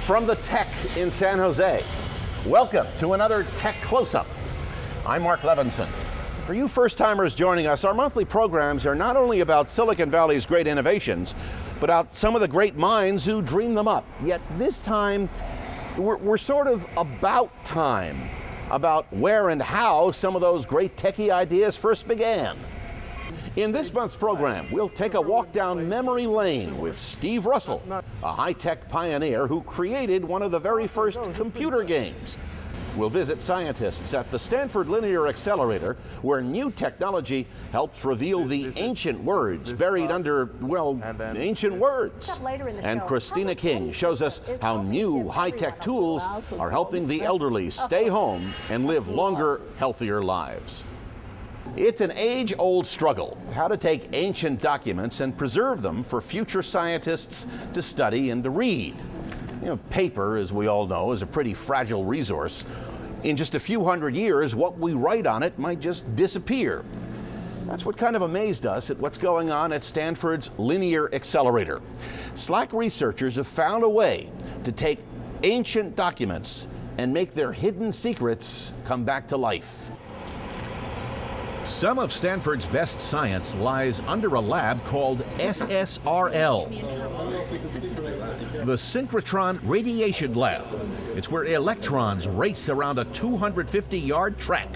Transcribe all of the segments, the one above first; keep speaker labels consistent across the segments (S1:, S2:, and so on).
S1: From the tech in San Jose, welcome to another Tech Closeup. I'm Mark Albertson. For you first-timers joining us, our monthly programs are not only about Silicon Valley's great innovations, but about some of the great minds who dream them up. Yet this time, we're sort of about time, about where and how some of those great techie ideas first began. In this month's program, we'll take a walk down memory lane with Steve Russell, a high-tech pioneer who created one of the very first computer games. We'll visit scientists at the Stanford Linear Accelerator, where new technology helps reveal the ancient words buried under, well, ancient words. And Christina King shows us how new high-tech tools are helping the elderly stay home and live longer, healthier lives. It's an age-old struggle, how to take ancient documents and preserve them for future scientists to study and to read. You know, paper, as we all know, is a pretty fragile resource. In just a few hundred years, what we write on it might just disappear. That's what kind of amazed us at what's going on at Stanford's Linear Accelerator. SLAC researchers have found a way to take ancient documents and make their hidden secrets come back to life. Some of Stanford's best science lies under a lab called SSRL, the Synchrotron Radiation Lab. It's where electrons race around a 250-yard track,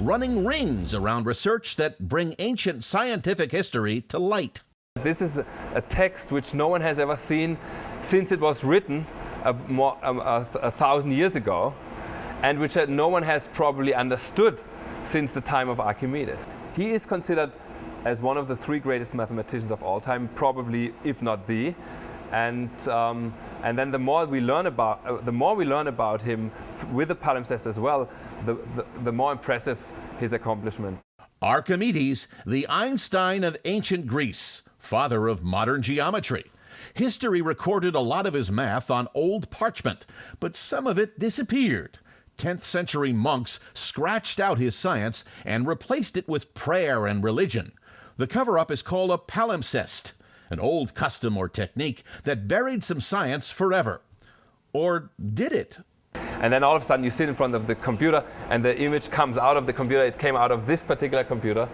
S1: running rings around research that bring ancient scientific history to light.
S2: This is a text which no one has ever seen since it was written 1,000 years ago, and which no one has probably understood since the time of Archimedes. He is considered as one of the three greatest mathematicians of all time, probably, if not the. And then the more we learn about him with the palimpsest as well, the more impressive his accomplishments.
S1: Archimedes, the Einstein of ancient Greece, father of modern geometry. History recorded a lot of his math on old parchment, but some of it disappeared. 10th century monks scratched out his science and replaced it with prayer and religion. The cover-up is called a palimpsest, an old custom or technique that buried some science forever. Or did it?
S2: And then all of a sudden you sit in front of the computer and the image comes out of the computer. It came out of this particular computer,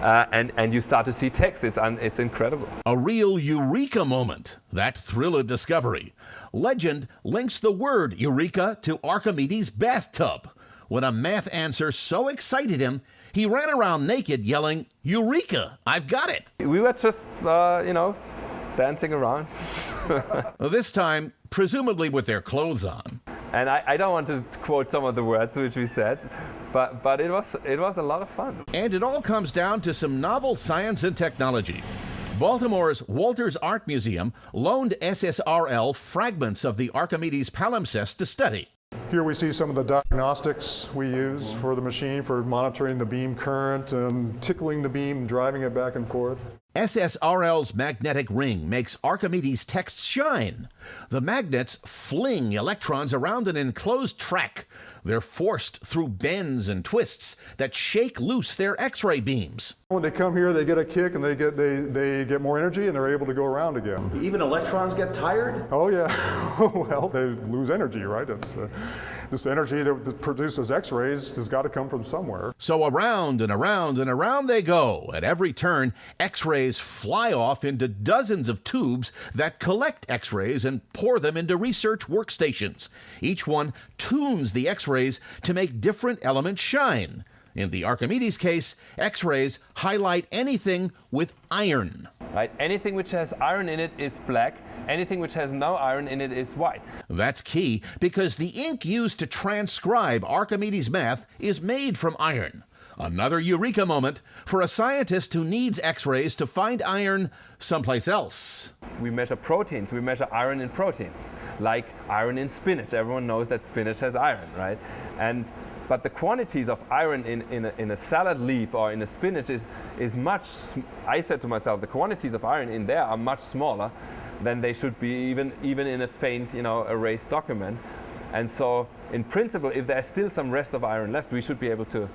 S2: and you start to see text. It's incredible.
S1: A real eureka moment, that thrill of discovery. Legend links the word eureka to Archimedes' bathtub. When a math answer so excited him, he ran around naked yelling, "Eureka, I've got it!"
S2: We were just, dancing around.
S1: This time, presumably with their clothes on.
S2: And I don't want to quote some of the words which we said, but it was a lot of fun.
S1: And it all comes down to some novel science and technology. Baltimore's Walters Art Museum loaned SSRL fragments of the Archimedes palimpsest to study.
S3: Here we see some of the diagnostics we use for the machine for monitoring the beam current and tickling the beam and driving it back and forth.
S1: SSRL's magnetic ring makes Archimedes' text shine. The magnets fling electrons around an enclosed track. They're forced through bends and twists that shake loose their X-ray beams.
S3: When they come here, they get a kick and they get more energy and they're able to go around again.
S1: Even electrons get tired?
S3: Oh yeah, well, they lose energy, right? It's this energy that produces X-rays has got to come from somewhere.
S1: So around and around and around they go. At every turn, X-rays fly off into dozens of tubes that collect X-rays and pour them into research workstations. Each one tunes the X-rays to make different elements shine. In the Archimedes case, X-rays highlight anything with iron.
S2: Right? Anything which has iron in it is black. Anything which has no iron in it is white.
S1: That's key because the ink used to transcribe Archimedes' math is made from iron. Another eureka moment for a scientist who needs X-rays to find iron someplace else.
S2: We measure proteins, we measure iron in proteins, like iron in spinach. Everyone knows that spinach has iron, right? But the quantities of iron in a salad leaf or in a spinach is much, I said to myself, the quantities of iron in there are much smaller than they should be even in a faint, erased document. And so, in principle, if there's still some rest of iron left, we should be able to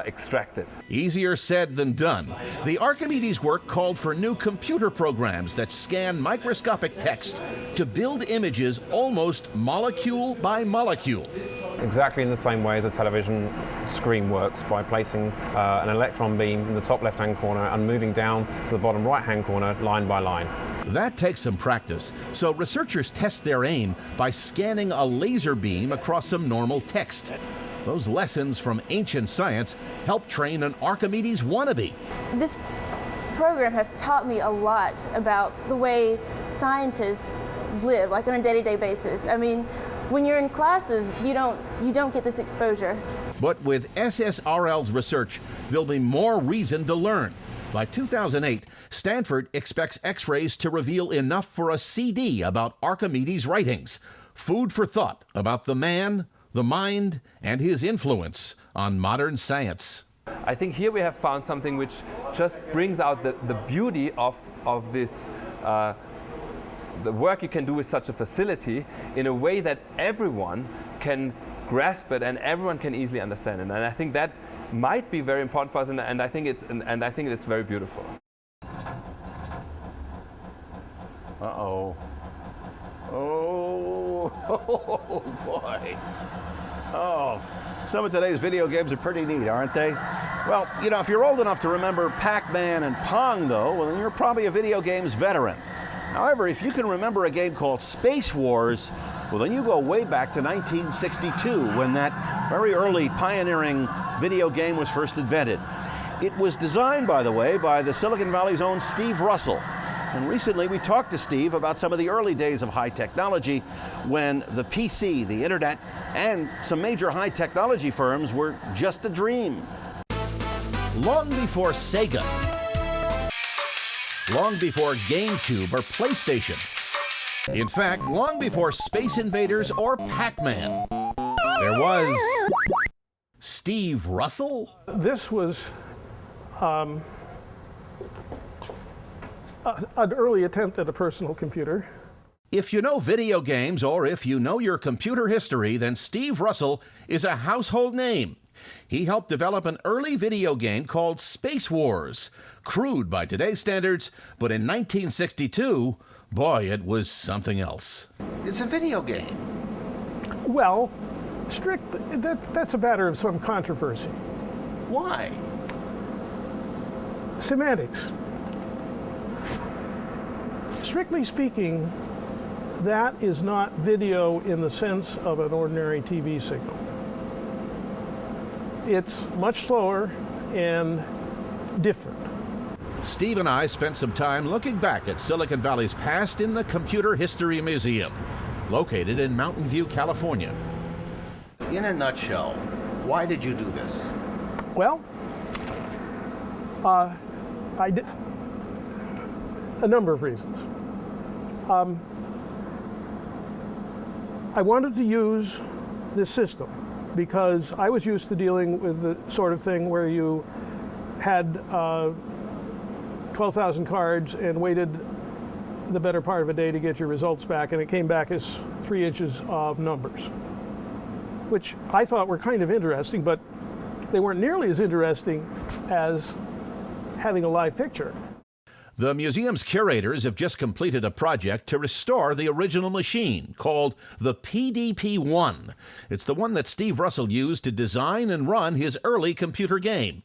S2: extract it.
S1: Easier said than done. The Archimedes work called for new computer programs that scan microscopic text to build images almost molecule by molecule.
S4: Exactly in the same way as a television screen works, by placing an electron beam in the top left-hand corner and moving down to the bottom right-hand corner line by line.
S1: That takes some practice, so researchers test their aim by scanning a laser beam across some normal text. Those lessons from ancient science help train an Archimedes wannabe.
S5: This program has taught me a lot about the way scientists live, like on a day-to-day basis. I mean, when you're in classes, you don't get this exposure.
S1: But with SSRL's research, there'll be more reason to learn. By 2008, Stanford expects X-rays to reveal enough for a CD about Archimedes' writings. Food for thought about the man, the mind, and his influence on modern science.
S2: I think here we have found something which just brings out the beauty of this, the work you can do with such a facility in a way that everyone can grasp it and everyone can easily understand it. And I think that might be very important for us, and I think it's very beautiful.
S1: Uh-oh. Oh, boy. Oh, some of today's video games are pretty neat, aren't they? Well, if you're old enough to remember Pac-Man and Pong, though, well, then you're probably a video games veteran. However, if you can remember a game called Space Wars, well, then you go way back to 1962, when that very early pioneering video game was first invented. It was designed, by the way, by the Silicon Valley's own Steve Russell. And recently we talked to Steve about some of the early days of high technology when the PC, the internet, and some major high technology firms were just a dream. Long before Sega, long before GameCube or PlayStation, in fact, long before Space Invaders or Pac-Man, there was Steve Russell?
S6: This was an early attempt at a personal computer.
S1: If you know video games or if you know your computer history, then Steve Russell is a household name. He helped develop an early video game called Space Wars. Crude by today's standards, but in 1962, boy, it was something else. It's a video game.
S6: Well, that's a matter of some controversy.
S1: Why?
S6: Semantics. Strictly speaking, that is not video in the sense of an ordinary TV signal. It's much slower and different.
S1: Steve and I spent some time looking back at Silicon Valley's past in the Computer History Museum, located in Mountain View, California. In a nutshell, why did you do this?
S6: Well, I did a number of reasons. I wanted to use this system because I was used to dealing with the sort of thing where you had 12,000 cards and waited the better part of a day to get your results back, and it came back as 3 inches of numbers, which I thought were kind of interesting, but they weren't nearly as interesting as having a live picture.
S1: The museum's curators have just completed a project to restore the original machine called the PDP-1. It's the one that Steve Russell used to design and run his early computer game.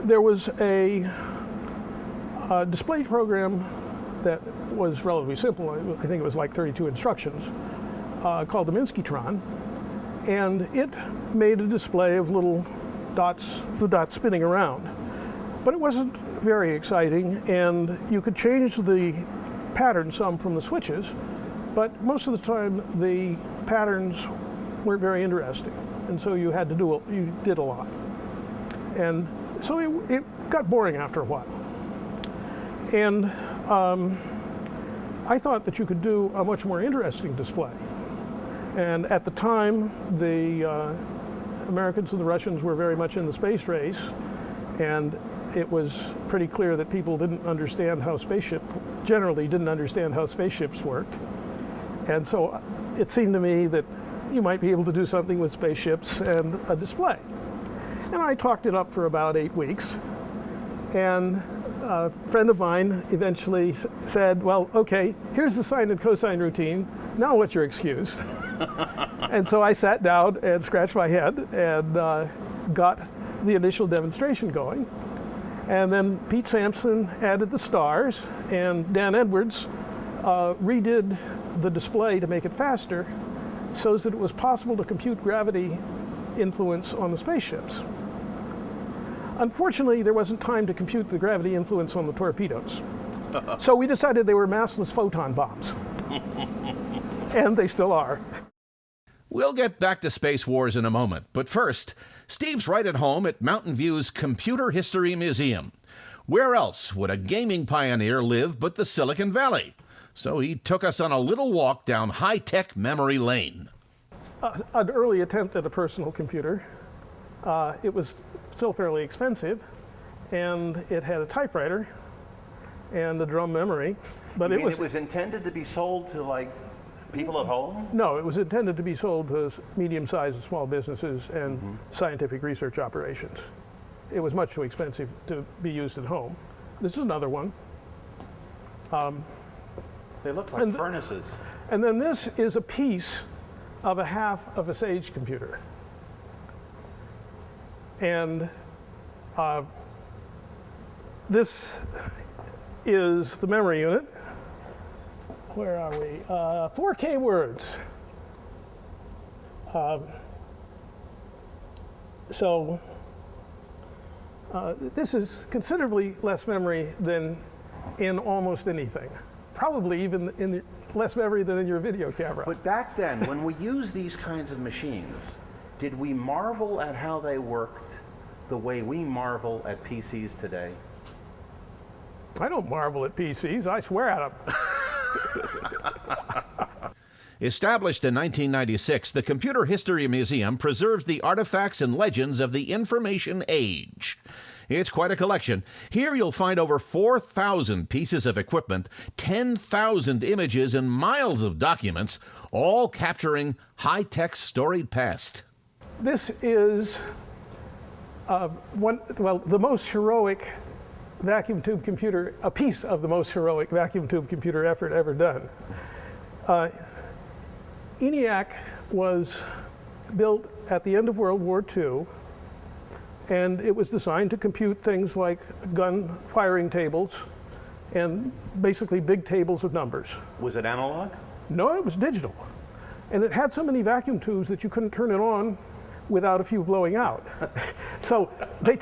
S6: There was a display program that was relatively simple. I think it was like 32 instructions, called the Minskytron, and it made a display of little dots, the dots spinning around. But it wasn't very exciting, and you could change the pattern some from the switches, but most of the time the patterns weren't very interesting, and so you did a lot. And so it got boring after a while. And I thought that you could do a much more interesting display. And at the time, the Americans and the Russians were very much in the space race, and it was pretty clear that people generally didn't understand how spaceships worked. And so it seemed to me that you might be able to do something with spaceships and a display. And I talked it up for about 8 weeks. And a friend of mine eventually said, well, okay, here's the sine and cosine routine. Now what's your excuse? And so I sat down and scratched my head and got the initial demonstration going. And then Pete Sampson added the stars, and Dan Edwards redid the display to make it faster so that it was possible to compute gravity influence on the spaceships. Unfortunately, there wasn't time to compute the gravity influence on the torpedoes. So we decided they were massless photon bombs. And they still are.
S1: We'll get back to Space Wars in a moment, but first, Steve's right at home at Mountain View's Computer History Museum. Where else would a gaming pioneer live but the Silicon Valley? So he took us on a little walk down high-tech memory lane.
S6: An early attempt at a personal computer. It was still fairly expensive, and it had a typewriter and a drum memory. But
S1: it was intended to be sold to, like, people at home?
S6: No, it was intended to be sold to medium-sized and small businesses and scientific research operations. It was much too expensive to be used at home. This is another one.
S1: They look like furnaces.
S6: And then this is a piece of a half of a Sage computer. And this is the memory unit. Where are we? 4K words. This is considerably less memory than in almost anything. Probably even in less memory than in your video camera.
S1: But back then, when we used these kinds of machines, did we marvel at how they worked the way we marvel at PCs today?
S6: I don't marvel at PCs, I swear at them.
S1: Established in 1996, the Computer History Museum preserves the artifacts and legends of the information age. It's quite a collection. Here you'll find over 4,000 pieces of equipment, 10,000 images, and miles of documents, all capturing high-tech storied past.
S6: This is the most heroic vacuum tube computer, a piece of the most heroic vacuum tube computer effort ever done. ENIAC was built at the end of World War II, and it was designed to compute things like gun firing tables and basically big tables of numbers.
S1: Was it analog?
S6: No, it was digital. And it had so many vacuum tubes that you couldn't turn it on without a few blowing out. So they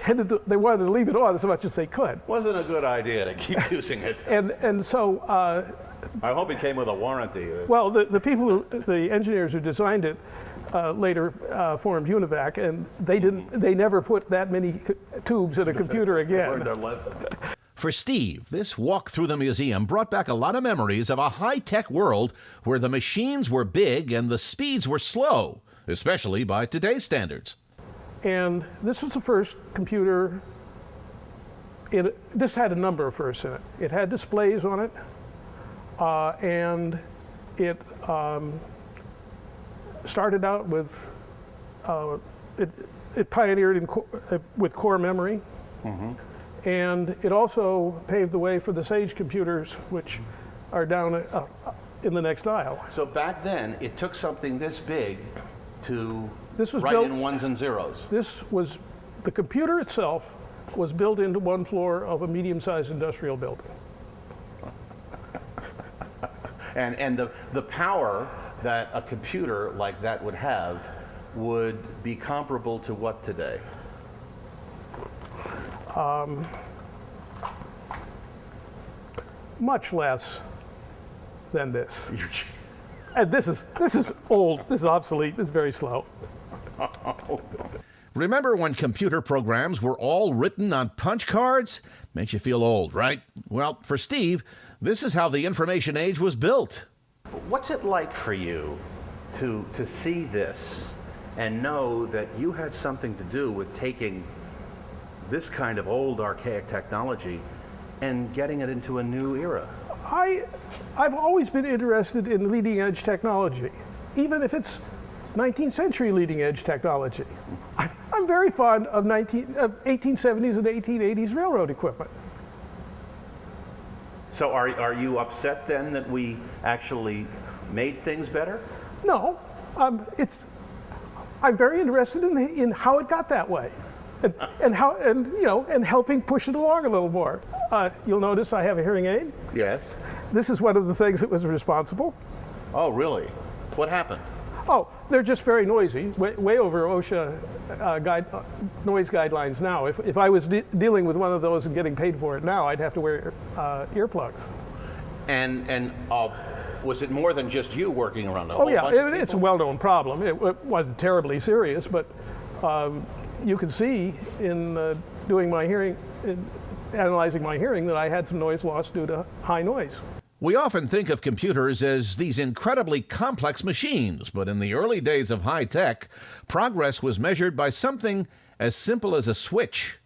S6: wanted to leave it on as much as they could.
S1: Wasn't a good idea to keep using it.
S6: And so
S1: I hope it came with a warranty.
S6: well, the engineers who designed it later formed UNIVAC, and they never put that many tubes in a computer again.
S1: Learned their lesson. For Steve, this walk through the museum brought back a lot of memories of a high-tech world where the machines were big and the speeds were slow, especially by today's standards.
S6: And this was the first computer. This had a number of firsts in it. It had displays on it, and it started out with, it pioneered with core memory. And it also paved the way for the Sage computers, which are down in the next aisle.
S1: So back then, it took something this big to write in ones and zeros.
S6: The computer itself was built into one floor of a medium-sized industrial building.
S1: And the power that a computer like that would have would be comparable to what today?
S6: Much less than this. And this is old, this is obsolete, this is very slow.
S1: Remember when computer programs were all written on punch cards? Makes you feel old, right? Well, for Steve, this is how the information age was built.
S7: What's it like for you to see this and know that you had something to do with taking this kind of old archaic technology and getting it into a new era?
S6: I've always been interested in leading edge technology, even if it's 19th century leading edge technology. I'm very fond of 1870s and 1880s railroad equipment.
S7: So are you upset then that we actually made things better?
S6: No, I'm very interested in how it got that way, and helping push it along a little more. You'll notice I have a hearing aid.
S7: Yes.
S6: This is one of the things that was responsible.
S7: Oh, really? What happened?
S6: Oh, they're just very noisy, way over OSHA noise guidelines now. If I was dealing with one of those and getting paid for it now, I'd have to wear earplugs.
S7: And was it more than just you working around a whole
S6: bunch
S7: of people?
S6: It's a well-known problem. It wasn't terribly serious, but you can see in doing my hearing, analyzing my hearing, that I had some noise loss due to high noise.
S1: We often think of computers as these incredibly complex machines, but in the early days of high tech, progress was measured by something as simple as a switch.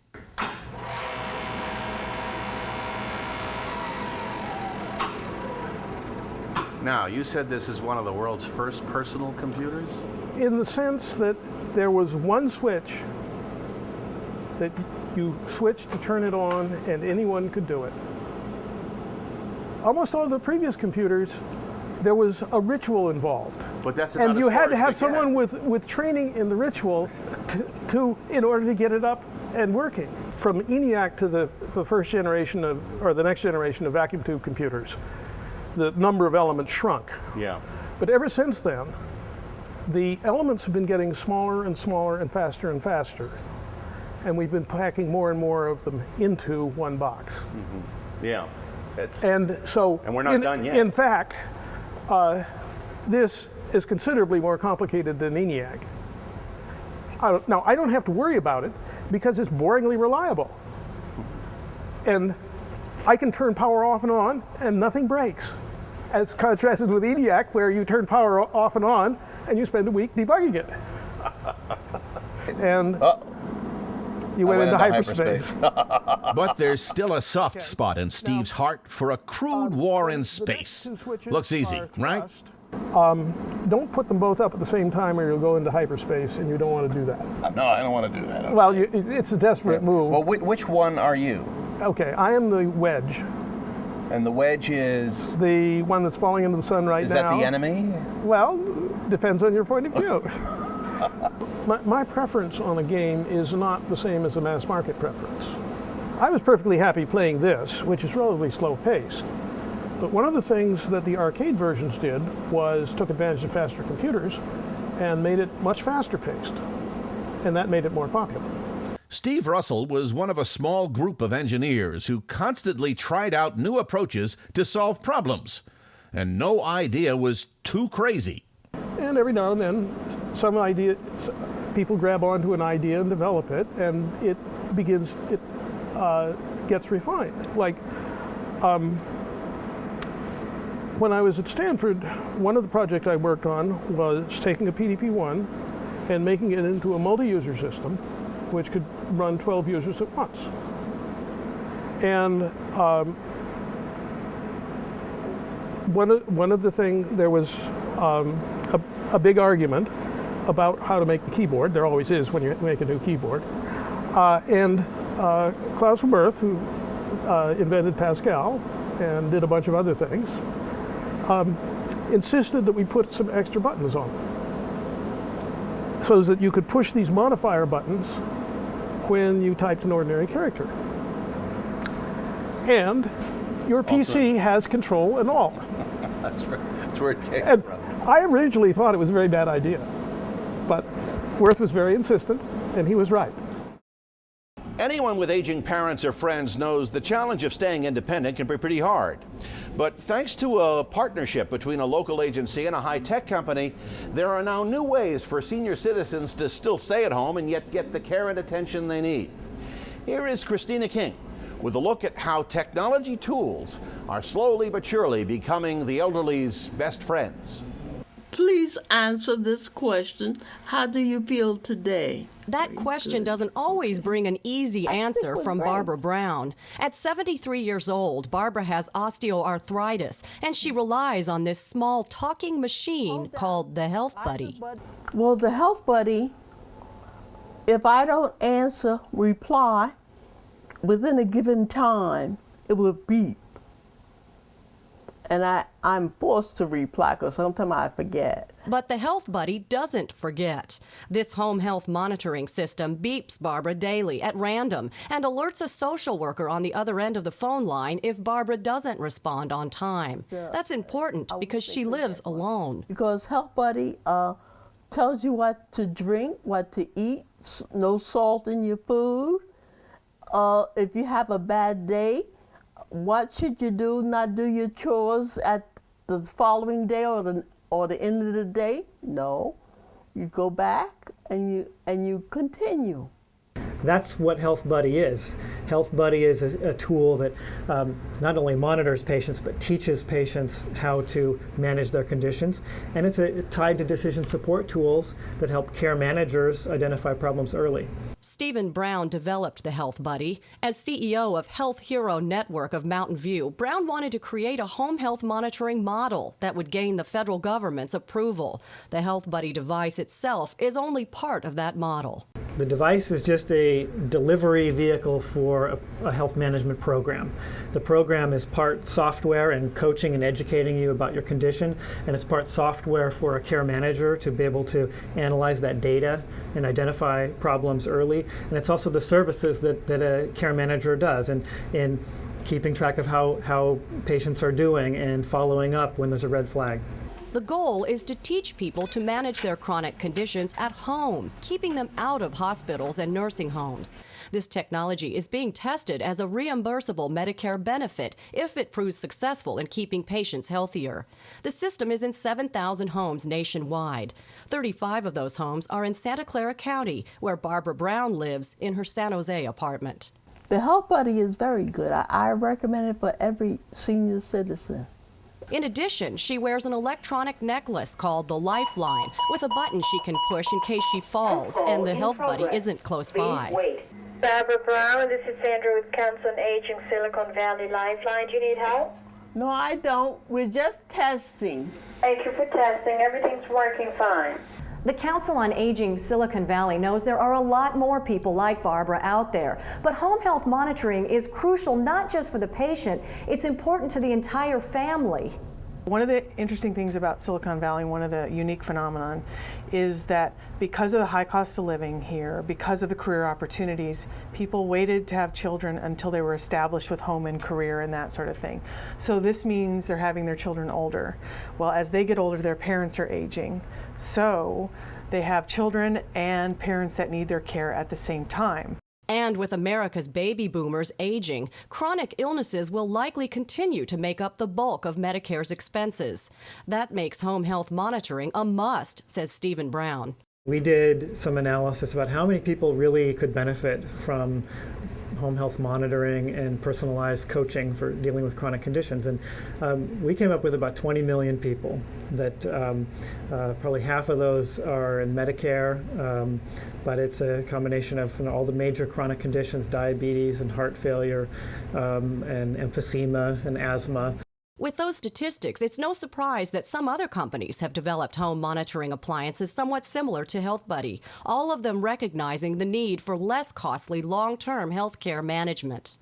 S7: Now, you said this is one of the world's first personal computers?
S6: In the sense that there was one switch that you switched to turn it on and anyone could do it. Almost all of the previous computers, there was a ritual involved.
S7: But that's about
S6: and you
S7: as far
S6: had to
S7: as
S6: have
S7: we
S6: someone
S7: get.
S6: with training in the ritual in order to get it up and working. From ENIAC to the first generation or the next generation of vacuum tube computers, the number of elements shrunk.
S7: Yeah.
S6: But ever since then, the elements have been getting smaller and smaller and faster and faster. And we've been packing more and more of them into one box.
S7: Mm-hmm. Yeah.
S6: And
S7: we're not done yet.
S6: In fact, this is considerably more complicated than ENIAC. Now, I don't have to worry about it because it's boringly reliable. And I can turn power off and on and nothing breaks. As contrasted with ENIAC, where you turn power off and on and you spend a week debugging it. And you went into hyperspace.
S1: But there's still a soft spot in Steve's heart for a crude war in space. Looks easy, right?
S6: Don't put them both up at the same time or you'll go into hyperspace, and you don't want to do that.
S7: No, I don't want to do that.
S6: Well, it's a desperate move.
S7: Well, which one are you?
S6: Okay, I am the wedge.
S7: And the wedge is?
S6: The one that's falling into the sun right now.
S7: Is that the enemy?
S6: Well, depends on your point of view. My preference on a game is not the same as a mass market preference. I was perfectly happy playing this, which is relatively slow paced. But one of the things that the arcade versions did was took advantage of faster computers and made it much faster paced. And that made it more popular.
S1: Steve Russell was one of a small group of engineers who constantly tried out new approaches to solve problems. And no idea was too crazy.
S6: And every now and then, people grab onto an idea and develop it, and it gets refined. Like, when I was at Stanford, one of the projects I worked on was taking a PDP-1 and making it into a multi-user system, which could run 12 users at once. And one of the things, there was a big argument about how to make the keyboard. There always is when you make a new keyboard. And Klaus Wirth, who invented Pascal and did a bunch of other things, insisted that we put some extra buttons on it, so that you could push these modifier buttons when you typed an ordinary character. And your PC has Control and Alt.
S7: That's where it came
S6: And
S7: from.
S6: I originally thought it was a very bad idea, but Wirth was very insistent, and he was right.
S1: Anyone with aging parents or friends knows the challenge of staying independent can be pretty hard. But thanks to a partnership between a local agency and a high-tech company, there are now new ways for senior citizens to still stay at home and yet get the care and attention they need. Here is Christina King with a look at how technology tools are slowly but surely becoming the elderly's best friends.
S8: Please answer this question. How do you feel today?
S9: That question doesn't always bring an easy answer from Barbara Brown. At 73 years old, Barbara has osteoarthritis, and she relies on this small talking machine called the Health Buddy.
S8: Well, the Health Buddy, if I don't reply within a given time, it will beep. And I'm forced to reply because sometimes I forget.
S9: But the Health Buddy doesn't forget. This home health monitoring system beeps Barbara daily at random and alerts a social worker on the other end of the phone line if Barbara doesn't respond on time. That's important because she lives alone.
S8: Because Health Buddy tells you what to drink, what to eat, no salt in your food. If you have a bad day, what should you do? Not do your chores at the following day or the end of the day? No, you go back and you continue.
S10: That's what Health Buddy is. Health Buddy is a tool that not only monitors patients but teaches patients how to manage their conditions, and it's tied to decision support tools that help care managers identify problems early.
S9: Stephen Brown developed the Health Buddy. As CEO of Health Hero Network of Mountain View, Brown wanted to create a home health monitoring model that would gain the federal government's approval. The Health Buddy device itself is only part of that model.
S10: The device is just a delivery vehicle for a health management program. The program is part software and coaching and educating you about your condition, and it's part software for a care manager to be able to analyze that data and identify problems early. And it's also the services that a care manager does in keeping track of how patients are doing and following up when there's a red flag.
S9: The goal is to teach people to manage their chronic conditions at home, keeping them out of hospitals and nursing homes. This technology is being tested as a reimbursable Medicare benefit if it proves successful in keeping patients healthier. The system is in 7,000 homes nationwide. 35 of those homes are in Santa Clara County, where Barbara Brown lives in her San Jose apartment.
S8: The Health Buddy is very good. I recommend it for every senior citizen.
S9: In addition, she wears an electronic necklace called the Lifeline with a button she can push in case she falls and the Health Buddy isn't close by.
S11: Barbara Brown, this is Sandra with Cancer and Aging Silicon Valley Lifeline. Do you need help?
S8: No, I don't. We're just testing.
S11: Thank you for testing. Everything's working fine.
S12: The Council on Aging Silicon Valley knows there are a lot more people like Barbara out there. But home health monitoring is crucial not just for the patient, it's important to the entire family.
S13: One of the interesting things about Silicon Valley, one of the unique phenomenon, is that because of the high cost of living here, because of the career opportunities, people waited to have children until they were established with home and career and that sort of thing. So this means they're having their children older. Well, as they get older, their parents are aging. So they have children and parents that need their care at the same time.
S9: And with America's baby boomers aging, chronic illnesses will likely continue to make up the bulk of Medicare's expenses. That makes home health monitoring a must, says Stephen Brown.
S10: We did some analysis about how many people really could benefit from home health monitoring and personalized coaching for dealing with chronic conditions. And we came up with about 20 million people that probably half of those are in Medicare, but it's a combination of all the major chronic conditions, diabetes and heart failure and emphysema and asthma.
S9: With those statistics, it's no surprise that some other companies have developed home monitoring appliances somewhat similar to Health Buddy, all of them recognizing the need for less costly long-term health care management.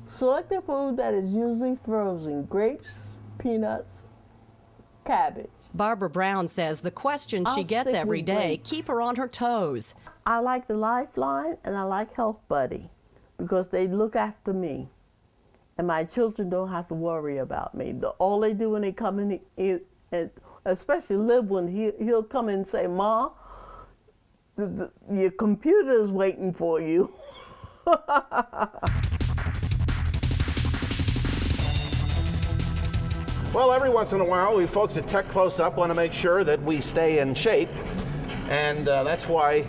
S8: Select a food that is usually frozen: grapes, peanuts, cabbage.
S9: Barbara Brown says the questions she gets every day keep her on her toes.
S8: I like the Lifeline and I like Health Buddy because they look after me. And my children don't have to worry about me. All they do when they come in, especially Liv, when he'll come in and say, "Ma, your computer is waiting for you.
S1: Well, every once in a while, we folks at Tech Closeup want to make sure that we stay in shape, and that's why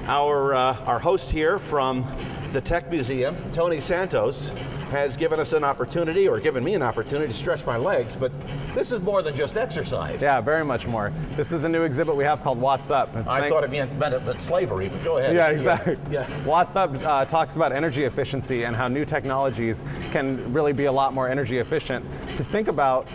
S1: our host here from the Tech Museum, Tony Santos, has given us an opportunity, or given me an opportunity to stretch my legs, but this is more than just exercise.
S14: Yeah, very much more. This is a new exhibit we have called What's Up.
S1: I thought it meant slavery, but go ahead.
S14: Yeah, exactly.
S1: Yeah.
S14: What's Up talks about energy efficiency and how new technologies can really be a lot more energy efficient. To think about,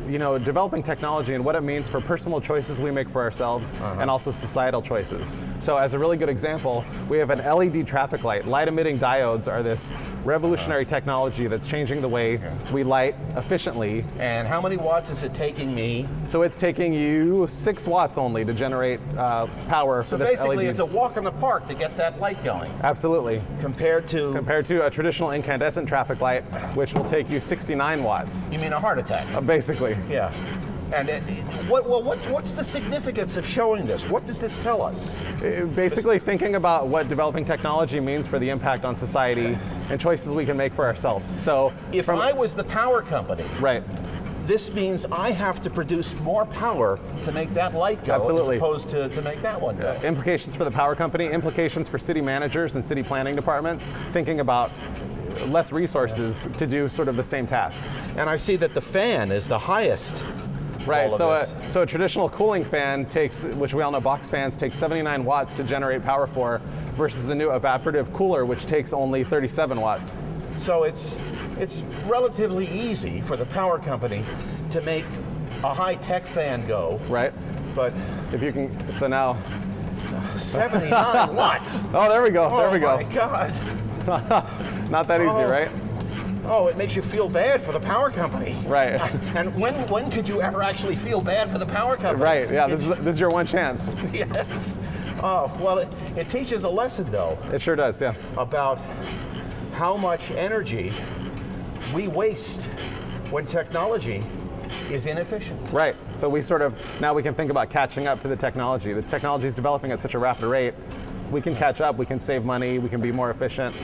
S14: you know, developing technology and what it means for personal choices we make for ourselves and also societal choices. So as a really good example, we have an LED traffic light. Light emitting diodes are this revolutionary technology that's changing the way we light efficiently.
S1: And how many watts is it taking me?
S14: So it's taking you 6 watts only to generate power for this LED. So
S1: basically it's a walk in the park to get that light going.
S14: Absolutely.
S1: Compared to
S14: a traditional incandescent traffic light, which will take you 69 watts.
S1: You mean a heart attack?
S14: Basically.
S1: Yeah. And what's the significance of showing this? What does this tell us?
S14: Basically thinking about what developing technology means for the impact on society and choices we can make for ourselves. So
S1: if I was the power company,
S14: right,
S1: this means I have to produce more power to make that light go,
S14: absolutely,
S1: as opposed to make that one go.
S14: Implications for the power company, implications for city managers and city planning departments, thinking about less resources to do sort of the same task.
S1: And I see that the fan is the highest.
S14: Right, so a traditional cooling fan takes, which we all know box fans take 79 watts to generate power for, versus a new evaporative cooler which takes only 37 watts.
S1: So it's relatively easy for the power company to make a high-tech fan go.
S14: Right.
S1: But
S14: if you can, so now
S1: 79 watts.
S14: Oh, there we go. There we go.
S1: Oh my God.
S14: Not that easy, right?
S1: Oh, it makes you feel bad for the power company.
S14: Right.
S1: And when could you ever actually feel bad for the power company?
S14: Right, yeah, this is your one chance.
S1: Yes. Oh, well, it teaches a lesson, though.
S14: It sure does, yeah.
S1: About how much energy we waste when technology is inefficient.
S14: Right, so now we can think about catching up to the technology. The technology is developing at such a rapid rate. We can catch up, we can save money, we can be more efficient.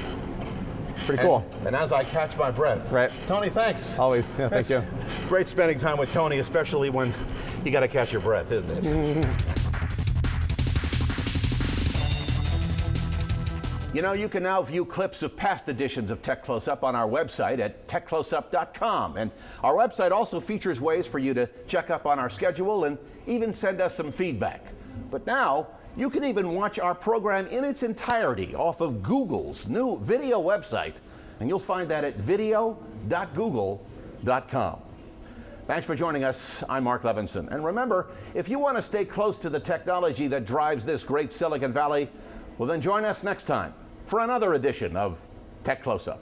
S14: Pretty cool.
S1: And as I catch my breath.
S14: Right.
S1: Tony, thanks.
S14: Always, yeah, thank you.
S1: Great spending time with Tony, especially when you got to catch your breath, isn't it? You know, you can now view clips of past editions of Tech Closeup on our website at techcloseup.com. And our website also features ways for you to check up on our schedule and even send us some feedback. But now, you can even watch our program in its entirety off of Google's new video website, and you'll find that at video.google.com. Thanks for joining us. I'm Mark Levinson. And remember, if you want to stay close to the technology that drives this great Silicon Valley, well then join us next time for another edition of Tech Closeup.